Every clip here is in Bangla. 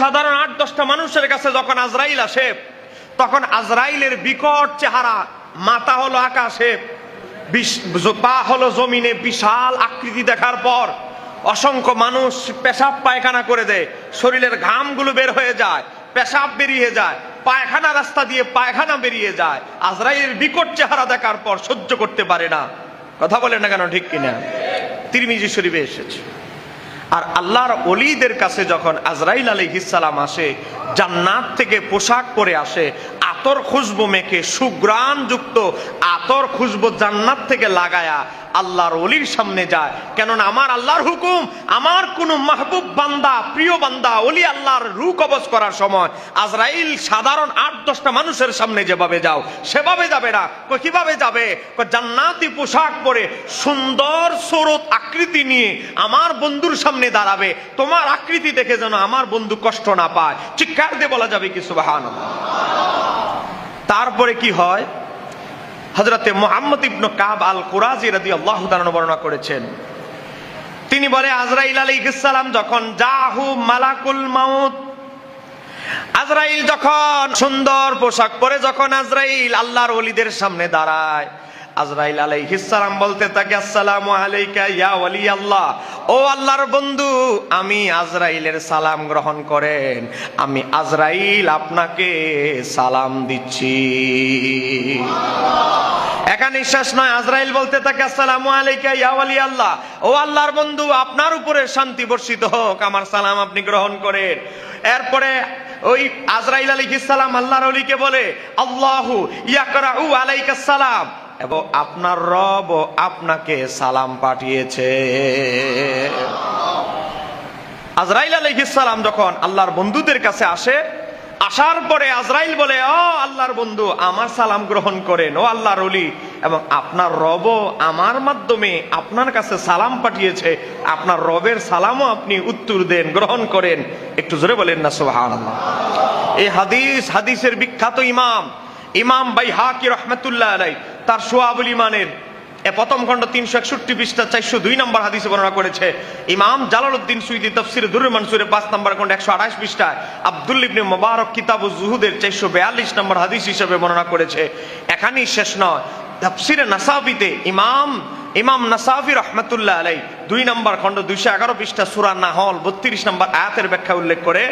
সাধারণ 8-10টা মানুষের কাছে যখন আজরাইল আসে, তখন আজরাইলের বিকট চেহারা, মাথা হলো আকাশে, পা হলো জমিনে, বিশাল আকৃতি দেখার পর অসংখ্য মানুষ পেশাব পায়খানা করে দেয়, শরীরের ঘামগুলো বের হয়ে যায়, পেশাব বেরিয়ে যায়, পায়খানা রাস্তা দিয়ে পায়খানা বেরিয়ে যায়। আজরাইলের বিকট চেহারা দেখার পর সহ্য করতে পারে না। কথা বলেন না কেন, ঠিক কিনা? তিরমিজি শরীফে এসেছে। আর আল্লাহর ওলিদের কাছে যখন আজরাইল আলাইহিস সালাম আসে, জান্নাত থেকে পোশাক পরে আসে, আতর খুশবু মেখে, সুগ্রাণ যুক্ত আতর খুশবু জান্নাত থেকে লাগায়া আল্লাহর ওলির সামনে যায়। কেননা আমার আল্লাহর হুকুম, আমার কোন মাহবুব বান্দা, প্রিয় বান্দা, ওলি আল্লাহর রূহ কবজ করার সময় আজরাইল সাধারণ 8-10টা মানুষের সামনে যেভাবে যাও সেভাবে যাবে না। কিভাবে যাবে? জান্নাতি পোশাক পরে সুন্দর সুরত আকৃতি নিয়ে আমার বন্ধুর সামনে দাঁড়াবে, তোমার আকৃতি দেখে যেন আমার বন্ধু কষ্ট না পায়। চিৎকার দিয়ে বলা যাবে কি সুবহানাল্লাহ? তারপরে কি হয়? হযরতে মুহাম্মদ ইবনে কাব আল কুরাজি রাদিয়াল্লাহু তাআলা বর্ণনা করেছেন, তিনি বলে আজরাইল আলাইহিস সালাম যখন জাহু মালাকুল মাউত, আজরাইল যখন সুন্দর পোশাক পরে যখন আজরাইল আল্লাহর ওলিদের সামনে দাঁড়ায়, আজরাইল আলাইহিস সালাম বলতে থাকে, আসসালামু আলাইকা ইয়া ওয়ালি আল্লাহ, ও আল্লাহর বন্ধু, আমি আজরাইলের সালাম গ্রহণ করেন, আমি আজরাইল আপনাকে সালাম দিচ্ছি। এখানে শেষ নয়, আজরাইল বলতে থাকে, আসসালামু আলাইকা ইয়া ওয়ালি আল্লাহ, ও আল্লাহর বন্ধু, আপনার উপরে শান্তি বর্ষিত হোক, আমার সালাম আপনি গ্রহণ করেন। এরপরে ওই আজরাইল আলাইহিস সালাম আল্লাহর ওলিকে বলে, আল্লাহু ইয়াকরাউ আলাইকাস সালাম, এবং আপনার রব আপনাকে সালাম পাঠিয়েছে। আজরাইল আলাইহিস সালাম যখন আল্লাহর বন্ধুদের কাছে আসে, আসার পরে আজরাইল বলে, ও আল্লাহর বন্ধু, আমার সালাম গ্রহণ করেন, ও আল্লাহর ওলি, এবং আপনার রব আমার মাধ্যমে আপনার কাছে সালাম পাঠিয়েছে, আপনার রবের সালামও আপনি উত্তর দেন, গ্রহণ করেন। একটু জোরে বলেন না সুবহানাল্লাহ? এই হাদিসের বিখ্যাত ইমাম বাইহাকি রাহমাতুল্লাহ আলাইহি তার শুআবুল ঈমানের প্রথম খণ্ড 361 পৃষ্ঠা 402 নম্বর হাদিসে বর্ণনা করেছে। ইমাম জালালউদ্দিন সুয়ুতী তাফসীরে দুরুল মানসুরে 5 নম্বর খণ্ড 128 পৃষ্ঠায় আব্দুল্লাহ ইবনে মুবারক কিতাবুজ জুহুদের 442 নম্বর হাদিস হিসেবে বর্ণনা করেছে। এখানেই শেষ নয়, তাফসীরে নাসাফিতে ইমাম নাসাফি রাহমাতুল্লাহ আলাইহি 2 নম্বর খণ্ড 211 পৃষ্ঠা সূরা নাহল 32 নম্বর আয়াতের ব্যাখ্যা উল্লেখ করে,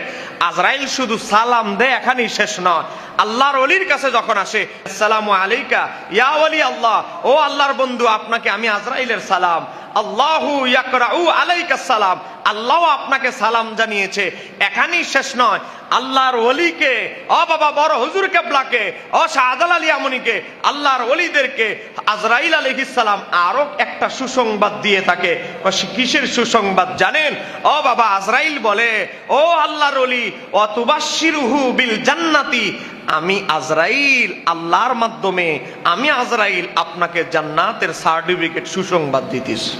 আজরাইল শুধু সালাম দেয়, এখানেই শেষ নয়, আল্লাহর ওলির কাছে যখন আসে, আসসালামু আলাইকা ইয়া ওয়ালি আল্লাহ, ও আল্লাহর বন্ধু, আপনাকে আমি আজরাইলের সালাম, আল্লাহু ইয়াকরাউ আলাইকাস সালাম, আল্লাহ আপনাকে সালাম জানিয়েছে। এখানেই শেষ নয়, আল্লাহর ওলিকে, ও বাবা বড় হুজুর কেবলাকে, ও শাহজালাল আলী আমনিকে, আল্লাহর ওলিদেরকে আজরাইল আলাইহিস সালাম আরো একটা সুসংবাদ দিয়ে থাকে। কিসের সুসংবাদ জানেন? ও বাবা, আজরাইল বলে, ও আল্লাহর ওলি, ও তুবাশশিরুহু বিল জান্নাতি, আমি আজরাইল আল্লাহর মাধ্যমে, আমি আজরাইল আপনাকে জান্নাতের সার্টিফিকেট সুসংবাদ দিতেছি।